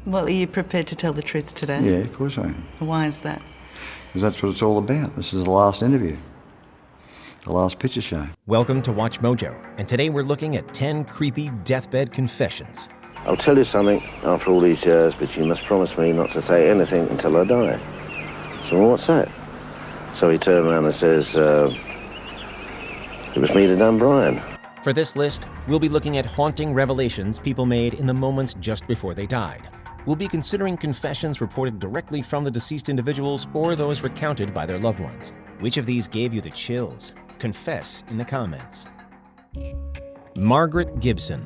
Well, are you prepared to tell the truth today? Yeah, of course I am. Why is that? Because that's what it's all about. This is the last interview. The last picture show. Welcome to Watch Mojo, and today we're looking at 10 creepy deathbed confessions. I'll tell you something after all these years, but you must promise me not to say anything until I die. So what's that? So he turned around and says, it was me that done Brian. For this list, we'll be looking at haunting revelations people made in the moments just before they died. We'll be considering confessions reported directly from the deceased individuals or those recounted by their loved ones. Which of these gave you the chills? Confess in the comments. Margaret Gibson.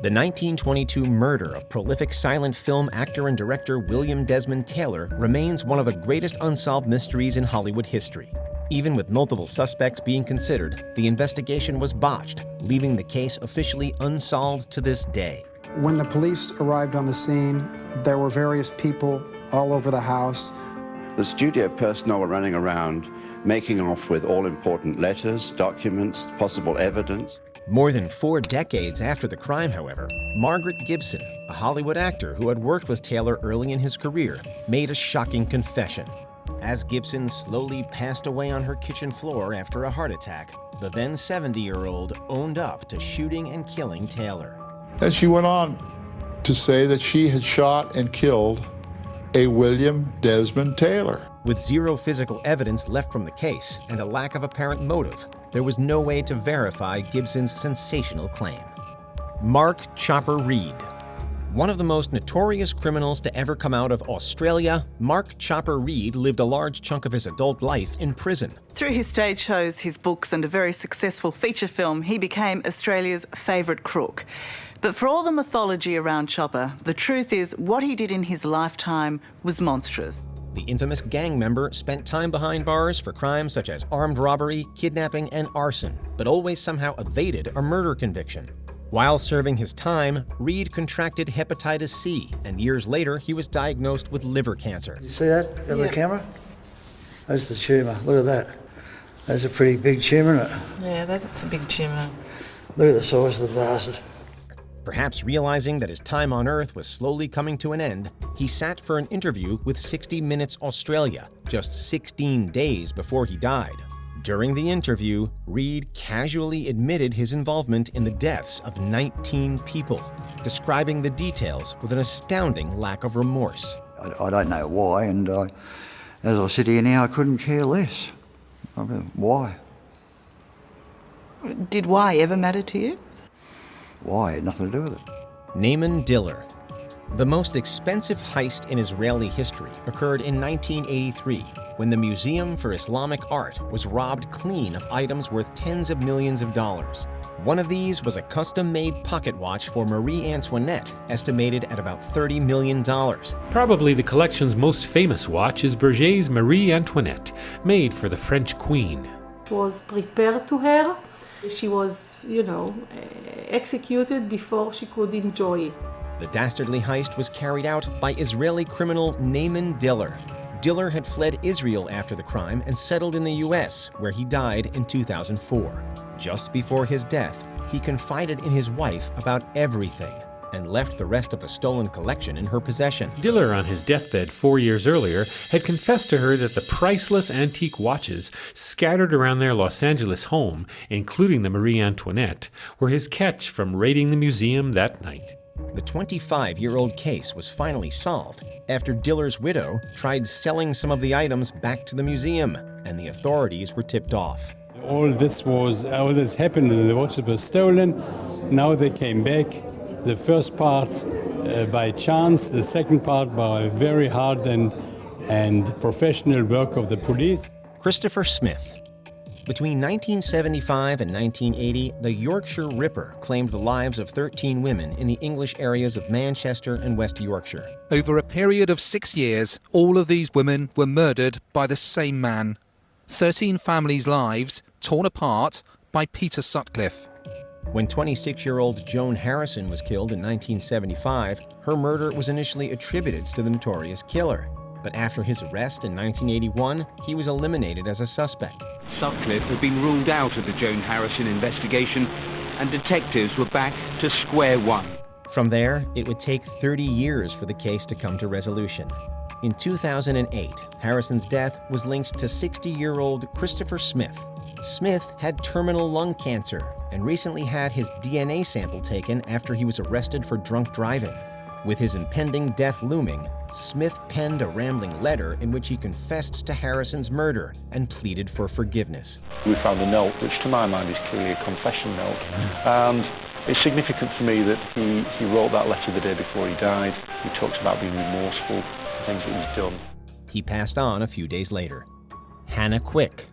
The 1922 murder of prolific silent film actor and director William Desmond Taylor remains one of the greatest unsolved mysteries in Hollywood history. Even with multiple suspects being considered, the investigation was botched, leaving the case officially unsolved to this day. When the police arrived on the scene, there were various people all over the house. The studio personnel were running around, making off with all-important letters, documents, possible evidence. More than 4 decades after the crime, however, Margaret Gibson, a Hollywood actor who had worked with Taylor early in his career, made a shocking confession. As Gibson slowly passed away on her kitchen floor after a heart attack, the then 70-year-old owned up to shooting and killing Taylor. And she went on to say that she had shot and killed a William Desmond Taylor. With zero physical evidence left from the case and a lack of apparent motive, there was no way to verify Gibson's sensational claim. Mark Chopper Reed. One of the most notorious criminals to ever come out of Australia, Mark Chopper Reed lived a large chunk of his adult life in prison. Through his stage shows, his books and a very successful feature film, he became Australia's favourite crook. But for all the mythology around Chopper, the truth is what he did in his lifetime was monstrous. The infamous gang member spent time behind bars for crimes such as armed robbery, kidnapping, and arson, but always somehow evaded a murder conviction. While serving his time, Reed contracted hepatitis C, and years later he was diagnosed with liver cancer. You see that on the camera? That's the tumour. Look at that. That's a pretty big tumour, isn't it? Yeah, that's a big tumour. Look at the size of the bastard. Perhaps realizing that his time on Earth was slowly coming to an end, he sat for an interview with 60 Minutes Australia, just 16 days before he died. During the interview, Reed casually admitted his involvement in the deaths of 19 people, describing the details with an astounding lack of remorse. I don't know why, and as I sit here now, I couldn't care less. I mean, why? Did why ever matter to you? Why? Had nothing to do with it. Naaman Diller. The most expensive heist in Israeli history occurred in 1983, when the Museum for Islamic Art was robbed clean of items worth tens of millions of dollars. One of these was a custom-made pocket watch for Marie Antoinette, estimated at about $30 million. Probably the collection's most famous watch is Berger's Marie Antoinette, made for the French queen. It was prepared to her. She was, executed before she could enjoy it. The dastardly heist was carried out by Israeli criminal Naaman Diller. Diller had fled Israel after the crime and settled in the U.S., where he died in 2004. Just before his death, he confided in his wife about everything and left the rest of the stolen collection in her possession. Diller, on his deathbed 4 years earlier, had confessed to her that the priceless antique watches scattered around their Los Angeles home, including the Marie Antoinette, were his catch from raiding the museum that night. The 25-year-old case was finally solved after Diller's widow tried selling some of the items back to the museum, and the authorities were tipped off. All this happened and the watches were stolen. Now they came back. The first part by chance, the second part by very hard and professional work of the police. Christopher Smith. Between 1975 and 1980, the Yorkshire Ripper claimed the lives of 13 women in the English areas of Manchester and West Yorkshire. Over a period of 6 years, all of these women were murdered by the same man. 13 families' lives torn apart by Peter Sutcliffe. When 26-year-old Joan Harrison was killed in 1975, her murder was initially attributed to the notorious killer. But after his arrest in 1981, he was eliminated as a suspect. Sutcliffe had been ruled out of the Joan Harrison investigation, and detectives were back to square one. From there, it would take 30 years for the case to come to resolution. In 2008, Harrison's death was linked to 60-year-old Christopher Smith. Smith had terminal lung cancer and recently had his DNA sample taken after he was arrested for drunk driving. With his impending death looming, Smith penned a rambling letter in which he confessed to Harrison's murder and pleaded for forgiveness. We found a note, which to my mind is clearly a confession note. And it's significant for me that he wrote that letter the day before he died. He talks about being remorseful for things that he's done. He passed on a few days later. Hannah Quick.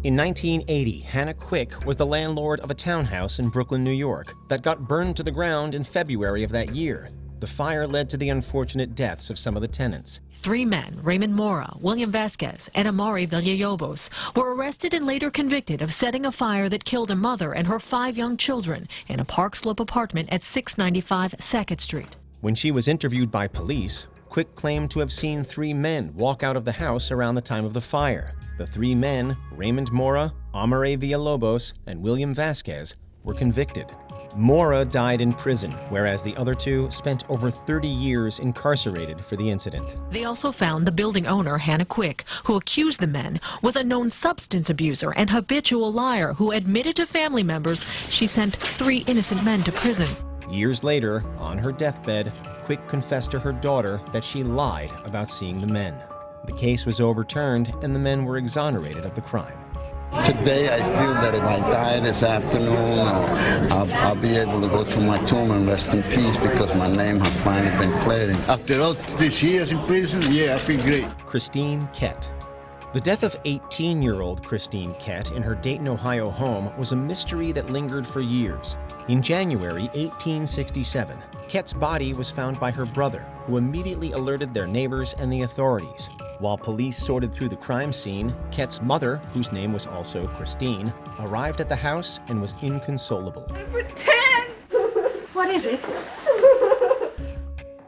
In 1980, Hannah Quick was the landlord of a townhouse in Brooklyn, New York, that got burned to the ground in February of that year. The fire led to the unfortunate deaths of some of the tenants. 3 men, Raymond Mora, William Vasquez, and Amari Villalobos, were arrested and later convicted of setting a fire that killed a mother and her 5 young children in a Park Slope apartment at 695 Sackett Street. When she was interviewed by police, Quick claimed to have seen 3 men walk out of the house around the time of the fire. The 3 men, Raymond Mora, Amari Villalobos, and William Vasquez, were convicted. Mora died in prison, whereas the other 2 spent over 30 years incarcerated for the incident. They also found the building owner, Hannah Quick, who accused the men, was a known substance abuser and habitual liar who admitted to family members she sent 3 innocent men to prison. Years later, on her deathbed, Quick confessed to her daughter that she lied about seeing the men. The case was overturned and the men were exonerated of the crime. Today, I feel that if I die this afternoon, I'll be able to go to my tomb and rest in peace because my name has finally been cleared. After all these years in prison, yeah, I feel great. Christine Kett. The death of 18-year-old Christine Kett in her Dayton, Ohio home was a mystery that lingered for years. In January 1867, Kett's body was found by her brother, who immediately alerted their neighbors and the authorities. While police sorted through the crime scene, Kett's mother, whose name was also Christine, arrived at the house and was inconsolable. Number 10! What is it?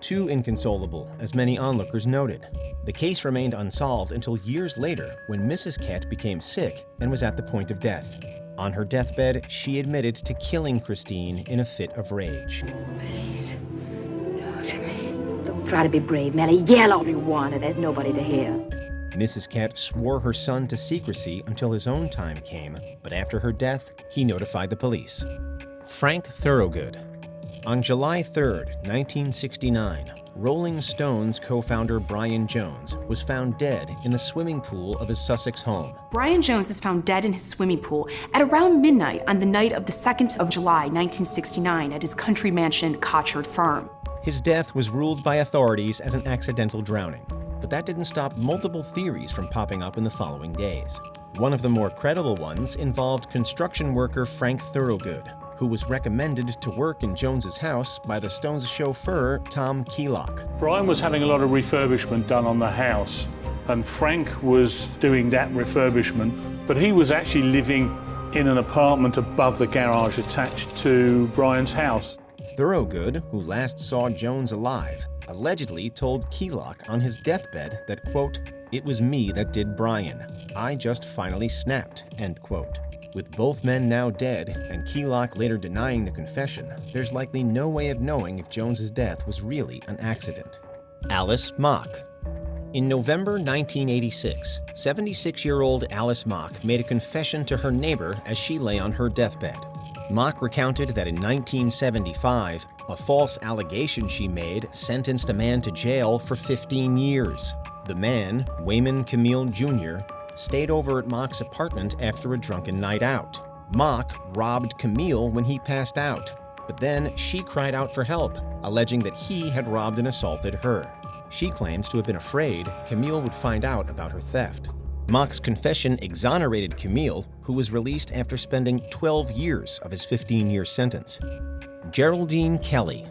Too inconsolable, as many onlookers noted. The case remained unsolved until years later when Mrs. Kett became sick and was at the point of death. On her deathbed, she admitted to killing Christine in a fit of rage. Please, talk to me. Don't try to be brave, Melly. Yell all you want, and there's nobody to hear. Mrs. Kett swore her son to secrecy until his own time came, but after her death, he notified the police. Frank Thorogood. On July 3rd, 1969, Rolling Stones co-founder Brian Jones was found dead in the swimming pool of his Sussex home. Brian Jones is found dead in his swimming pool at around midnight on the night of the 2nd of July, 1969, at his country mansion, Cotchard Farm. His death was ruled by authorities as an accidental drowning, but that didn't stop multiple theories from popping up in the following days. One of the more credible ones involved construction worker Frank Thorogood, who was recommended to work in Jones's house by the Stones' chauffeur, Tom Keelock. Brian was having a lot of refurbishment done on the house, and Frank was doing that refurbishment, but he was actually living in an apartment above the garage attached to Brian's house. Thorogood, who last saw Jones alive, allegedly told Keelock on his deathbed that, quote, "It was me that did Brian. I just finally snapped," end quote. With both men now dead, and Keelock later denying the confession, there's likely no way of knowing if Jones's death was really an accident. Alice Mock. In November 1986, 76-year-old Alice Mock made a confession to her neighbor as she lay on her deathbed. Mock recounted that in 1975, a false allegation she made sentenced a man to jail for 15 years. The man, Wayman Camille Jr., stayed over at Mock's apartment after a drunken night out. Mock robbed Camille when he passed out, but then she cried out for help, alleging that he had robbed and assaulted her. She claims to have been afraid Camille would find out about her theft. Mock's confession exonerated Camille, who was released after spending 12 years of his 15-year sentence. Geraldine Kelley.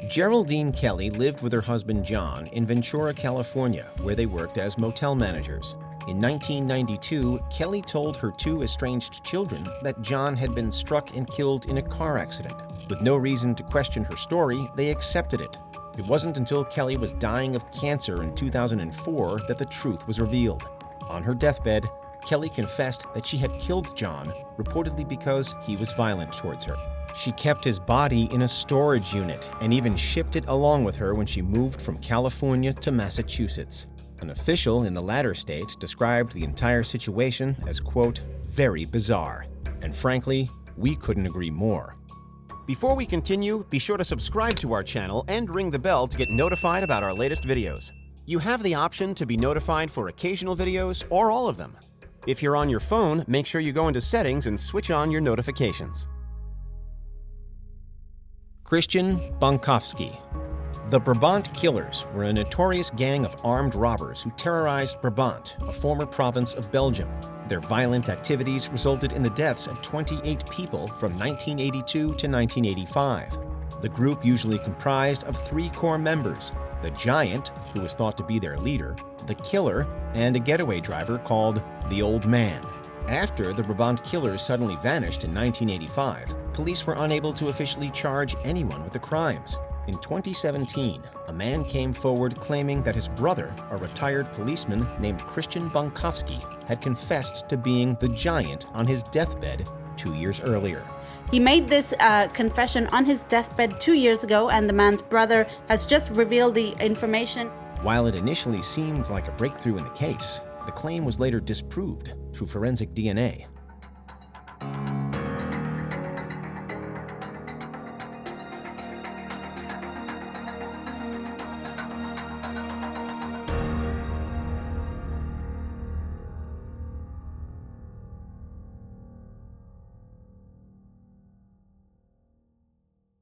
Geraldine Kelley lived with her husband John in Ventura, California, where they worked as motel managers. In 1992, Kelley told her 2 estranged children that John had been struck and killed in a car accident. With no reason to question her story, they accepted it. It wasn't until Kelley was dying of cancer in 2004 that the truth was revealed. On her deathbed, Kelley confessed that she had killed John, reportedly because he was violent towards her. She kept his body in a storage unit and even shipped it along with her when she moved from California to Massachusetts. An official in the latter state described the entire situation as, quote, very bizarre. And frankly, we couldn't agree more. Before we continue, be sure to subscribe to our channel and ring the bell to get notified about our latest videos. You have the option to be notified for occasional videos or all of them. If you're on your phone, make sure you go into settings and switch on your notifications. Christian Bankowski. The Brabant Killers were a notorious gang of armed robbers who terrorized Brabant, a former province of Belgium. Their violent activities resulted in the deaths of 28 people from 1982 to 1985. The group usually comprised of 3 core members: the Giant, who was thought to be their leader, the Killer, and a getaway driver called the Old Man. After the Brabant Killers suddenly vanished in 1985, police were unable to officially charge anyone with the crimes. In 2017, a man came forward claiming that his brother, a retired policeman named Christian Bankowski, had confessed to being the Giant on his deathbed 2 years earlier. He made this confession on his deathbed 2 years ago, and the man's brother has just revealed the information. While it initially seemed like a breakthrough in the case, the claim was later disproved through forensic DNA.